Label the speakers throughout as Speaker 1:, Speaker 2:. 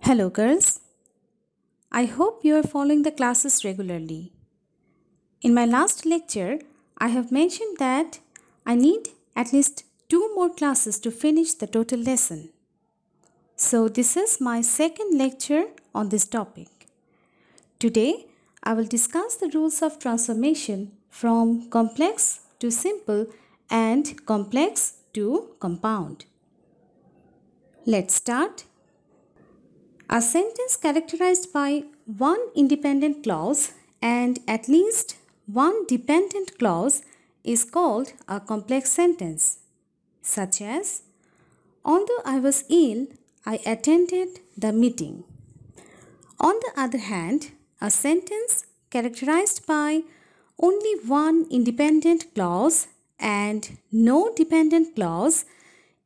Speaker 1: Hello, girls. I hope you are following the classes regularly. In my last lecture, I have mentioned that I need at least 2 more classes to finish the total lesson. So, this is my second lecture on this topic. Today, I will discuss the rules of transformation from complex to simple and complex to compound. Let's start. A sentence characterized by one independent clause and at least one dependent clause is called a complex sentence, such as, although I was ill, I attended the meeting. On the other hand, a sentence characterized by only one independent clause and no dependent clause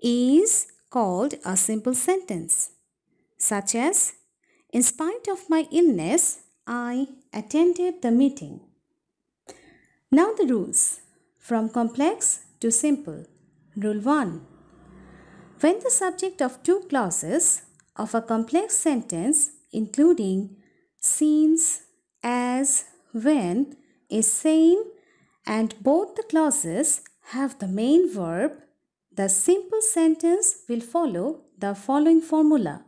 Speaker 1: is called a simple sentence, such as, in spite of my illness, I attended the meeting. Now the rules. From complex to simple. Rule 1. When the subject of two clauses of a complex sentence, including since, as, when, is same and both the clauses have the main verb, the simple sentence will follow the following formula.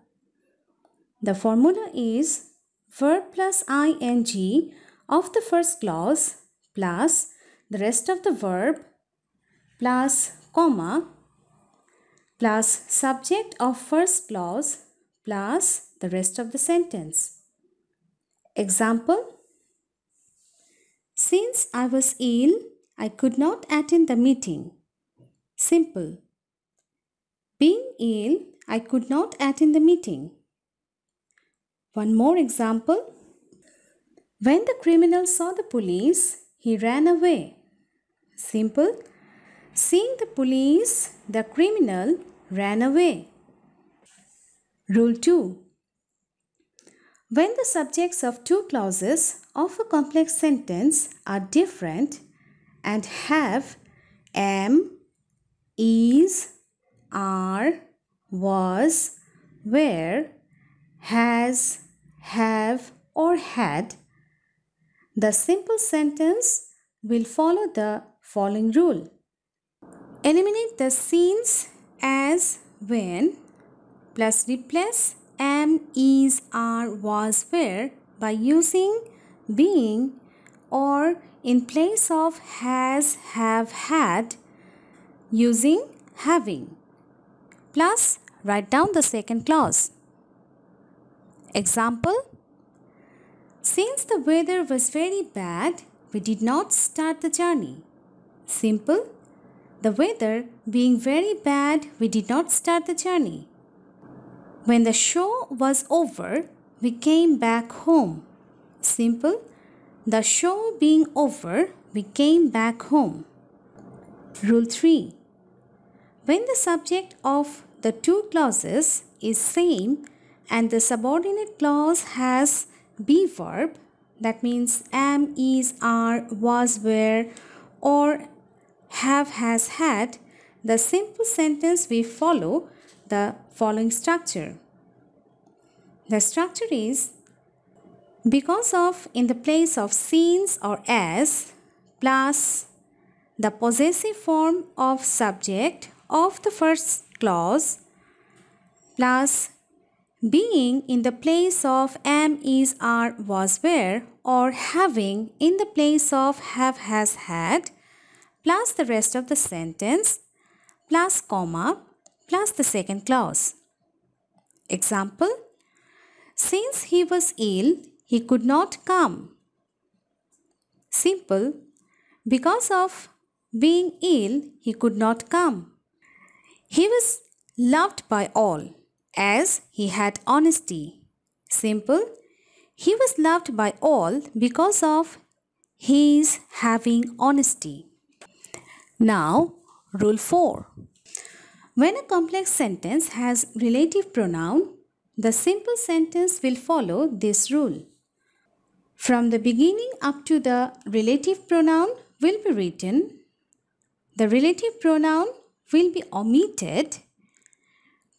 Speaker 1: The formula is verb plus ing of the first clause plus the rest of the verb plus comma plus subject of first clause plus the rest of the sentence. Example: since I was ill, I could not attend the meeting. Simple. Being ill, I could not attend the meeting. One more example. When the criminal saw the police, he ran away. Simple. Seeing the police, the criminal ran away. Rule 2. When the subjects of two clauses of a complex sentence are different and have am, is, are, was, were, has, have, or had, the simple sentence will follow the following rule. Eliminate the since, as, when, plus replace am, is, are, was, were by using being, or in place of has, have, had, using having. Plus write down the second clause. Example: since the weather was very bad, we did not start the journey. Simple. The weather being very bad, we did not start the journey. When the show was over, we came back home. Simple. The show being over, we came back home. Rule 3. When the subject of the two clauses is same and the subordinate clause has be verb, that means am, is, are, was, were, or have, has, had, the simple sentence will follow the following structure. The structure is because of in the place of since or as plus the possessive form of subject of the first clause plus being in the place of am, is, are, was, were, or having in the place of have, has, had, plus the rest of the sentence, plus comma, plus the second clause. Example: since he was ill, he could not come. Simple. Because of being ill, he could not come. He was loved by all, as he had honesty. Simple. He was loved by all because of his having honesty. Now, rule 4. When a complex sentence has relative pronoun, the simple sentence will follow this rule. From the beginning up to the relative pronoun will be written. The relative pronoun will be omitted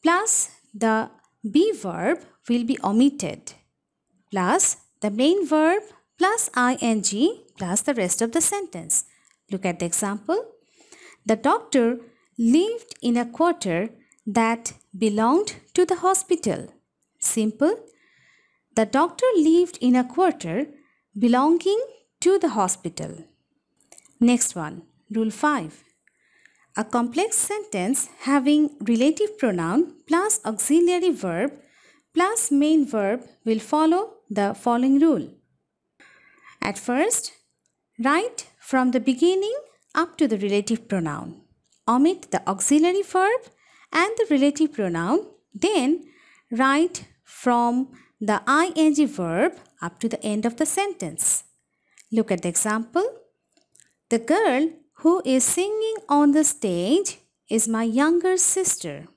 Speaker 1: plus the be verb will be omitted plus the main verb plus ing plus the rest of the sentence. Look at the example. The doctor lived in a quarter that belonged to the hospital. Simple. The doctor lived in a quarter belonging to the hospital. Next one, Rule 5. A complex sentence having relative pronoun plus auxiliary verb plus main verb will follow the following rule. At first, write from the beginning up to the relative pronoun. Omit the auxiliary verb and the relative pronoun. Then write from the ing verb up to the end of the sentence. Look at the example. The girl who is singing on the stage is my younger sister.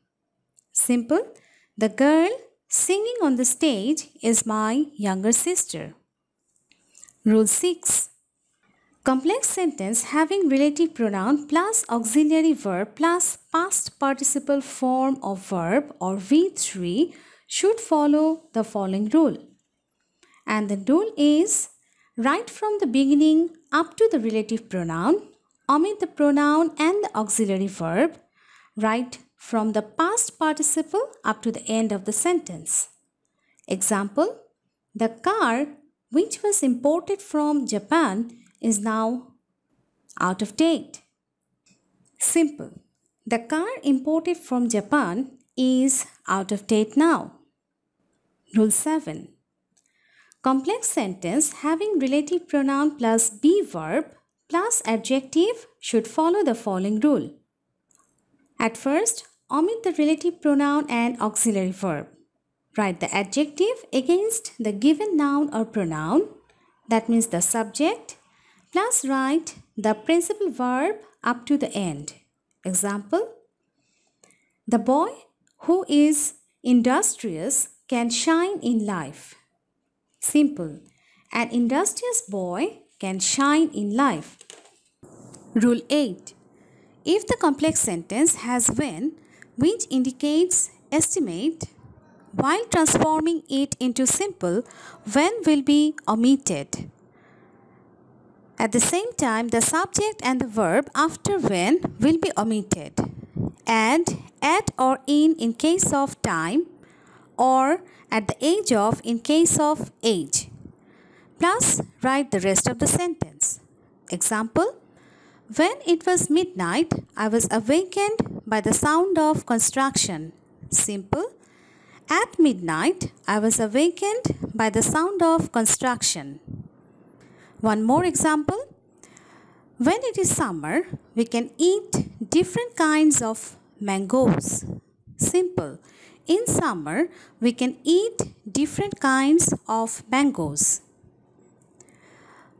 Speaker 1: Simple. The girl singing on the stage is my younger sister. Rule 6. Complex sentence having relative pronoun plus auxiliary verb plus past participle form of verb or V3 should follow the following rule. And the rule is write from the beginning up to the relative pronoun, omit the pronoun and the auxiliary verb, write from the past participle up to the end of the sentence. Example, the car which was imported from Japan is now out of date. Simple. The car imported from Japan is out of date now. Rule 7. Complex sentence having relative pronoun plus be verb plus adjective should follow the following rule. At first, omit the relative pronoun and auxiliary verb. Write the adjective against the given noun or pronoun, that means the subject, plus write the principal verb up to the end. Example, the boy who is industrious can shine in life. Simple. An industrious boy can shine in life. Rule 8. If the complex sentence has when, which indicates estimate, while transforming it into simple, when will be omitted. At the same time, the subject and the verb after when will be omitted. And at or in case of time, or at the age of in case of age. Plus write the rest of the sentence. Example, when it was midnight, I was awakened by the sound of construction. Simple. At midnight, I was awakened by the sound of construction. One more example. When it is summer, we can eat different kinds of mangoes. Simple. In summer, we can eat different kinds of mangoes.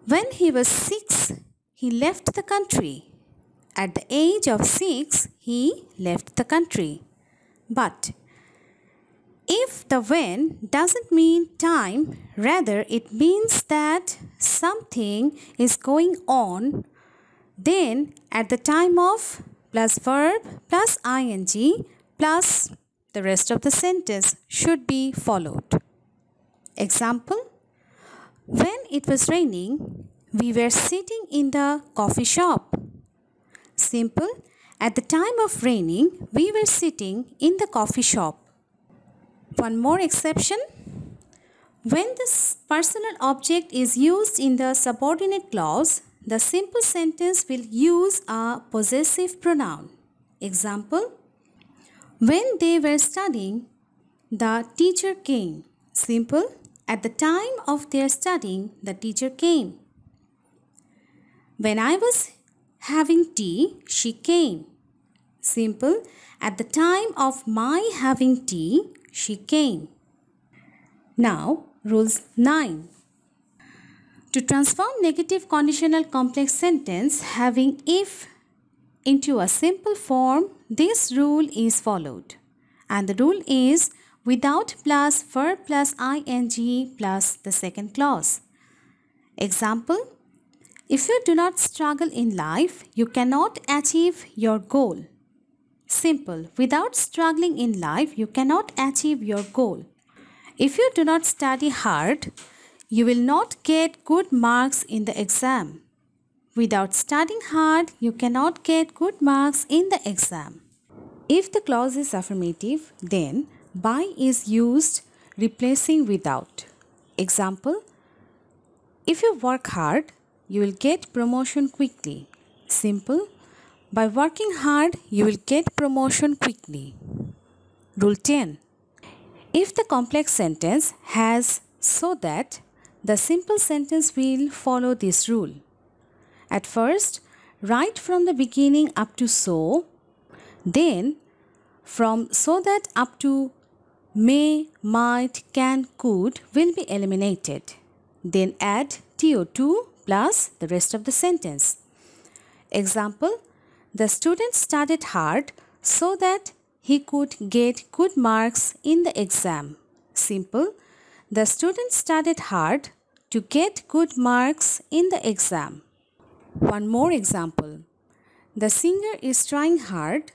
Speaker 1: When he was 6, he left the country. At the age of 6, he left the country. But if the when doesn't mean time, rather it means that something is going on, then at the time of plus verb plus ing plus the rest of the sentence should be followed. Example, when it was raining, we were sitting in the coffee shop. Simple, at the time of raining, we were sitting in the coffee shop. One more exception. When the personal object is used in the subordinate clause, the simple sentence will use a possessive pronoun. Example, when they were studying, the teacher came. Simple, at the time of their studying, the teacher came. When I was having tea, she came. Simple, at the time of my having tea, she came. Now, Rule 9. To transform negative conditional complex sentence having if into a simple form, this rule is followed. And the rule is without plus verb plus ing plus the second clause. Example, if you do not struggle in life, you cannot achieve your goal. Simple. Without struggling in life, you cannot achieve your goal. If you do not study hard, you will not get good marks in the exam. Without studying hard, you cannot get good marks in the exam. If the clause is affirmative, then by is used replacing without. Example, if you work hard, you will get promotion quickly. Simple, by working hard, you will get promotion quickly. Rule 10. If the complex sentence has so that, the simple sentence will follow this rule. At first, right from the beginning up to so, then from so that up to may, might, can, could will be eliminated. Then add TO2 plus the rest of the sentence. Example, the student studied hard so that he could get good marks in the exam. Simple, the student studied hard to get good marks in the exam. One more example. The singer is trying hard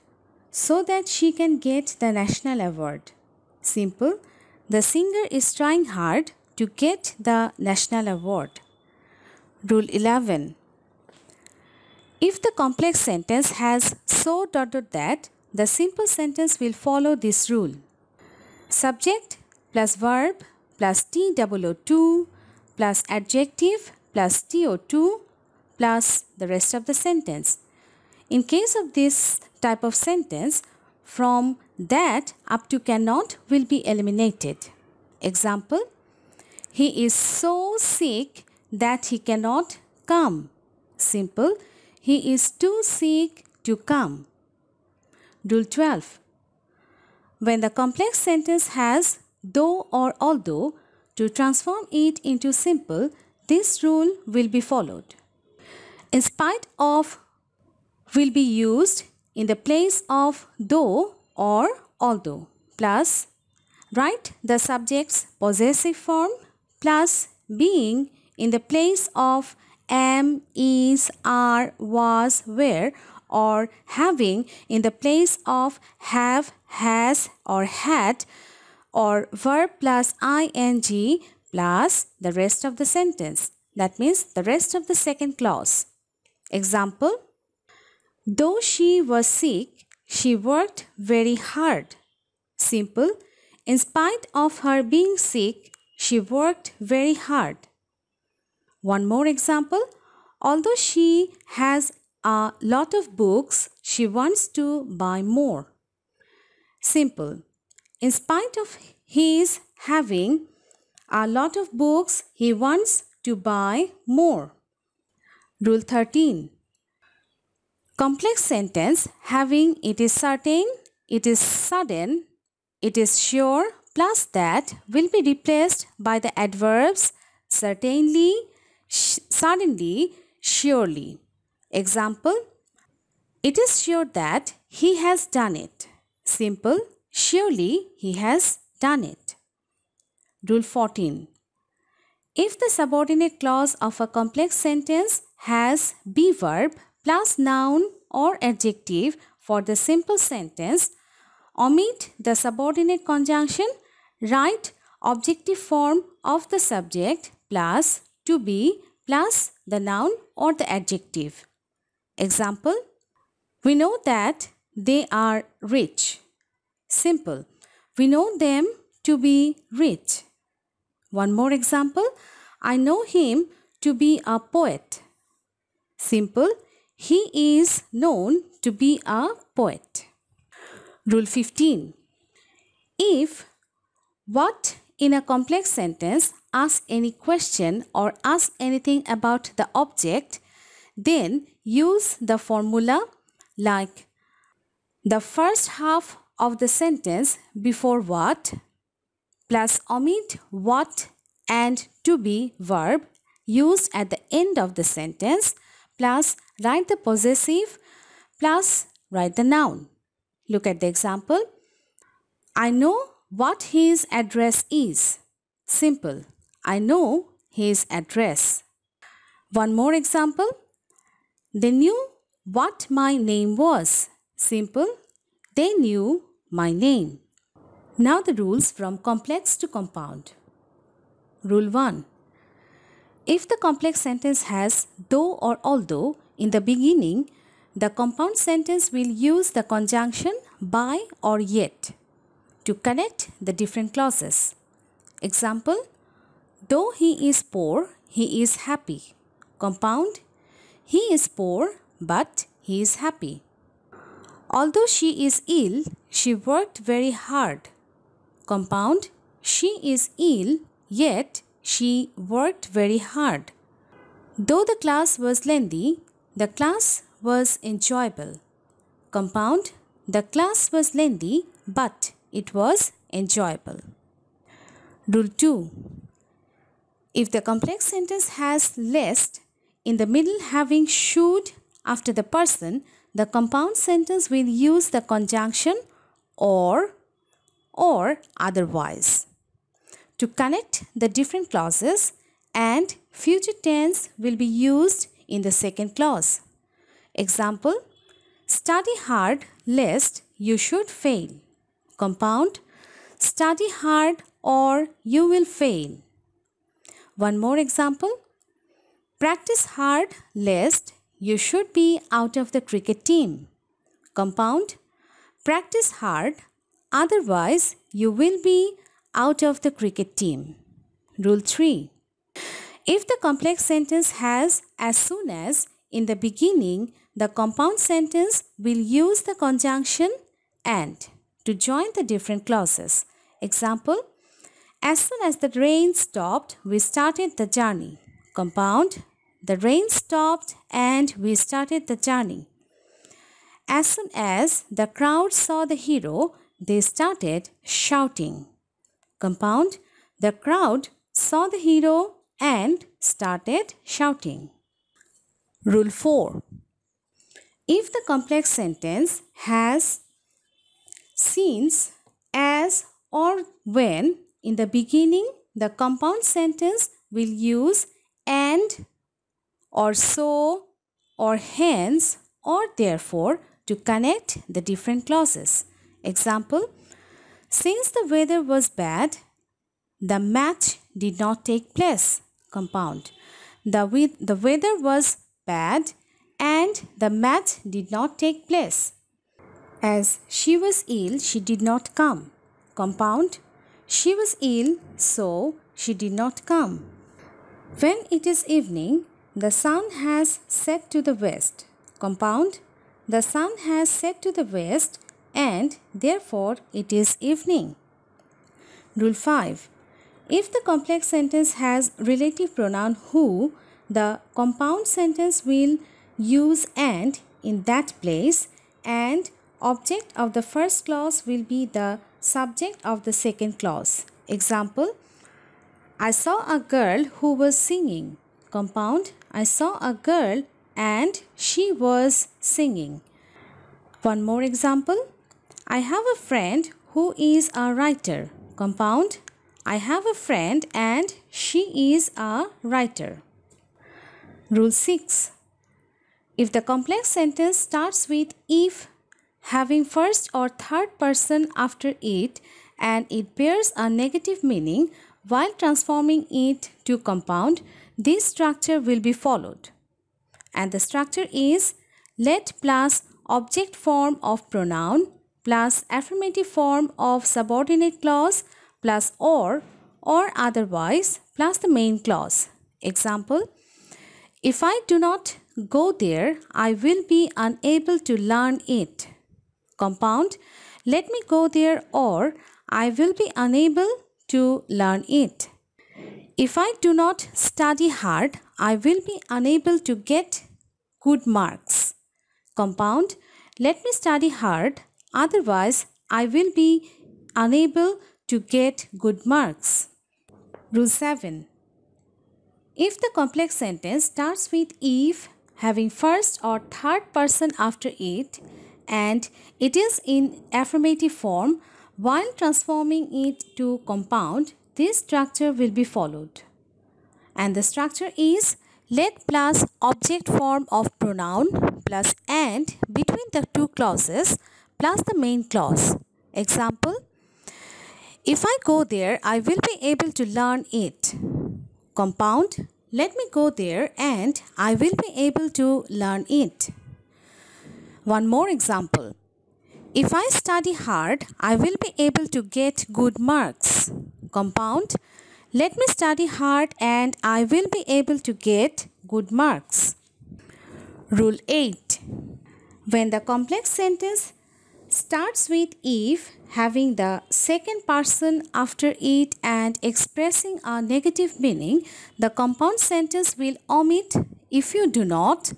Speaker 1: so that she can get the national award. Simple, the singer is trying hard to get the national award. Rule 11. If the complex sentence has so that, the simple sentence will follow this rule. Subject plus verb plus TOO2 plus adjective plus TO2 plus the rest of the sentence. In case of this type of sentence, from that up to cannot will be eliminated. Example, he is so sick that he cannot come. Simple, he is too sick to come. Rule 12. When the complex sentence has though or although, to transform it into simple, this rule will be followed. In spite of will be used in the place of though or although, plus write the subject's possessive form plus being in the place of am, is, are, was, were, or having in the place of have, has, or had, or verb plus ing plus the rest of the sentence. That means the rest of the second clause. Example, though she was sick, she worked very hard. Simple, in spite of her being sick, she worked very hard. One more example, although she has a lot of books, she wants to buy more. Simple, in spite of his having a lot of books, he wants to buy more. Rule 13. Complex sentence having it is certain, it is sudden, it is sure plus that will be replaced by the adverbs certainly, suddenly, surely. Example, it is sure that he has done it. Simple, surely he has done it. Rule 14. If the subordinate clause of a complex sentence has be verb plus noun or adjective for the simple sentence, omit the subordinate conjunction, write objective form of the subject plus to be plus the noun or the adjective. Example, we know that they are rich. Simple, we know them to be rich. One more example, I know him to be a poet. Simple, he is known to be a poet. Rule 15. If what in a complex sentence asks any question or asks anything about the object, then use the formula like the first half of the sentence before what plus omit what and to be verb used at the end of the sentence plus write the possessive plus write the noun. Look at the example. I know what his address is. Simple. I know his address. One more example. They knew what my name was. Simple. They knew my name. Now the rules from complex to compound. Rule 1. If the complex sentence has though or although in the beginning, the compound sentence will use the conjunction by or yet to connect the different clauses. Example, though he is poor, he is happy. Compound, he is poor but he is happy. Although she is ill, she worked very hard. Compound, she is ill yet she worked very hard. Though the class was lengthy, the class was enjoyable. Compound, the class was lengthy but it was enjoyable. Rule 2. If the complex sentence has lest in the middle having should after the person, the compound sentence will use the conjunction or otherwise to connect the different clauses, and future tense will be used in the second clause. Example, study hard lest you should fail. Compound, study hard or you will fail. One more example, practice hard lest you should be out of the cricket team. Compound, practice hard otherwise you will be out of the cricket team. Rule 3. If the complex sentence has as soon as in the beginning, the compound sentence will use the conjunction and to join the different clauses. Example, as soon as the rain stopped, we started the journey. Compound, the rain stopped and we started the journey. As soon as the crowd saw the hero, they started shouting. Compound, the crowd saw the hero and started shouting. Rule 4. If the complex sentence has since, as or when in the beginning, the compound sentence will use and or so or hence or therefore to connect the different clauses. Example, since the weather was bad, the match did not take place. Compound, the weather was bad and the match did not take place. As she was ill, she did not come. Compound, she was ill, so she did not come. When it is evening, the sun has set to the west. Compound, the sun has set to the west and therefore it is evening. Rule 5. If the complex sentence has relative pronoun who, the compound sentence will use and in that place, and object of the first clause will be the subject of the second clause. Example, I saw a girl who was singing. Compound, I saw a girl and she was singing. One more example, I have a friend who is a writer. Compound, I have a friend and she is a writer. Rule 6. If the complex sentence starts with if having first or third person after it and it bears a negative meaning while transforming it to compound, this structure will be followed. And the structure is let plus object form of pronoun plus affirmative form of subordinate clause plus or otherwise plus the main clause. Example, if I do not go there, I will be unable to learn it. Compound, let me go there or I will be unable to learn it. If I do not study hard, I will be unable to get good marks. Compound, let me study hard, otherwise I will be unable to get good marks. Rule 7. If the complex sentence starts with if having first or third person after it and it is in affirmative form while transforming it to compound, this structure will be followed. And the structure is let plus object form of pronoun plus and between the two clauses plus the main clause. Example, if I go there, I will be able to learn it. Compound, let me go there and I will be able to learn it. One more example. If I study hard, I will be able to get good marks. Compound, let me study hard and I will be able to get good marks. Rule 8. When the complex sentence starts with if, having the second person after it and expressing a negative meaning, the compound sentence will omit if you do not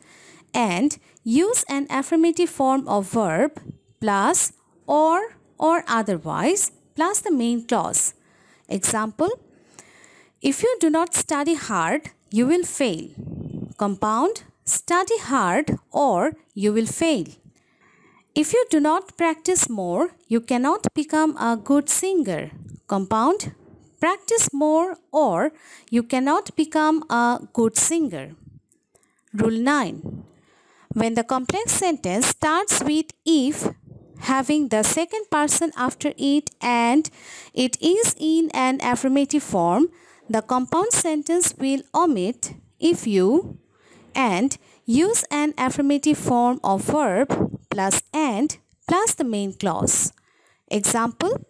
Speaker 1: and use an affirmative form of verb plus or otherwise plus the main clause. Example, if you do not study hard, you will fail. Compound, study hard or you will fail. If you do not practice more, you cannot become a good singer. Compound, practice more or you cannot become a good singer. Rule 9. When the complex sentence starts with if, having the second person after it and it is in an affirmative form, the compound sentence will omit if you and use an affirmative form of verb plus and plus the main clause. Example,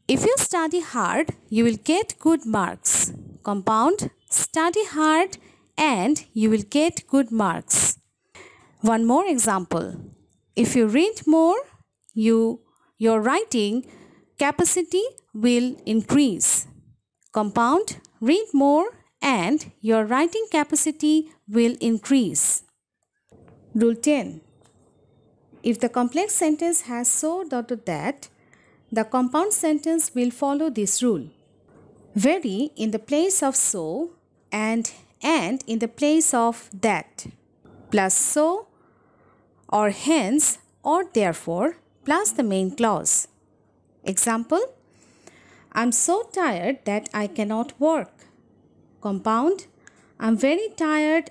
Speaker 1: if you study hard, you will get good marks. Compound, study hard and you will get good marks. One more example. If you read more, your writing capacity will increase. Compound, read more and your writing capacity will increase. Rule 10. If the complex sentence has so that, the compound sentence will follow this rule. Very in the place of so and in the place of that, plus so or hence or therefore plus the main clause. Example, I'm so tired that I cannot work. Compound, I'm very tired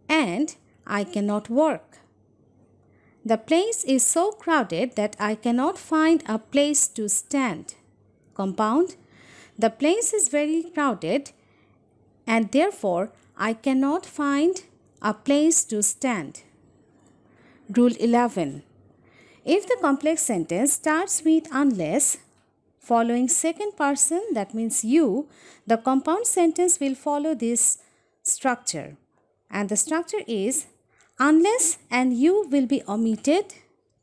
Speaker 1: and I cannot work. The place is so crowded that I cannot find a place to stand. Compound, the place is very crowded and therefore I cannot find a place to stand. Rule 11. If the complex sentence starts with unless, following second person, that means you, the compound sentence will follow this structure. And the structure is unless and you will be omitted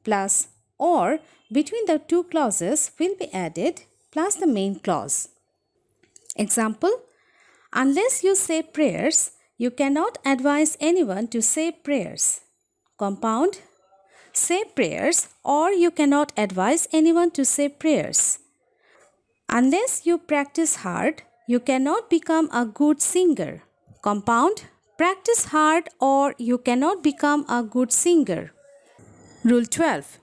Speaker 1: plus or between the two clauses will be added plus the main clause. Example, unless you say prayers, you cannot advise anyone to say prayers. Compound, say prayers or you cannot advise anyone to say prayers. Unless you practice hard, you cannot become a good singer. Compound, practice hard or you cannot become a good singer. Rule 12.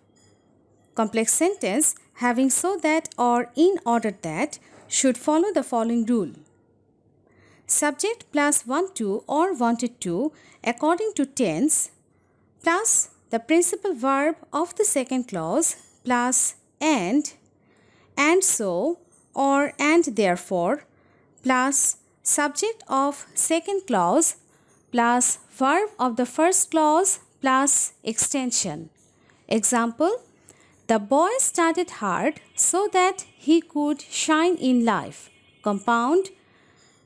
Speaker 1: Complex sentence having so that or in order that should follow the following rule. Subject plus want to or wanted to according to tense plus the principal verb of the second clause plus and so or and therefore plus subject of second clause plus verb of the first clause plus extension. Example, the boy studied hard so that he could shine in life. Compound,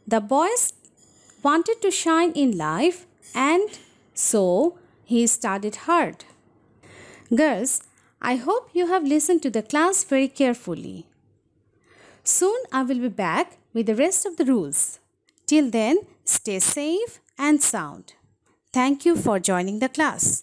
Speaker 1: the boy wanted to shine in life and so he studied hard. Girls, I hope you have listened to the class very carefully. Soon I will be back with the rest of the rules. Till then, stay safe and sound. Thank you for joining the class.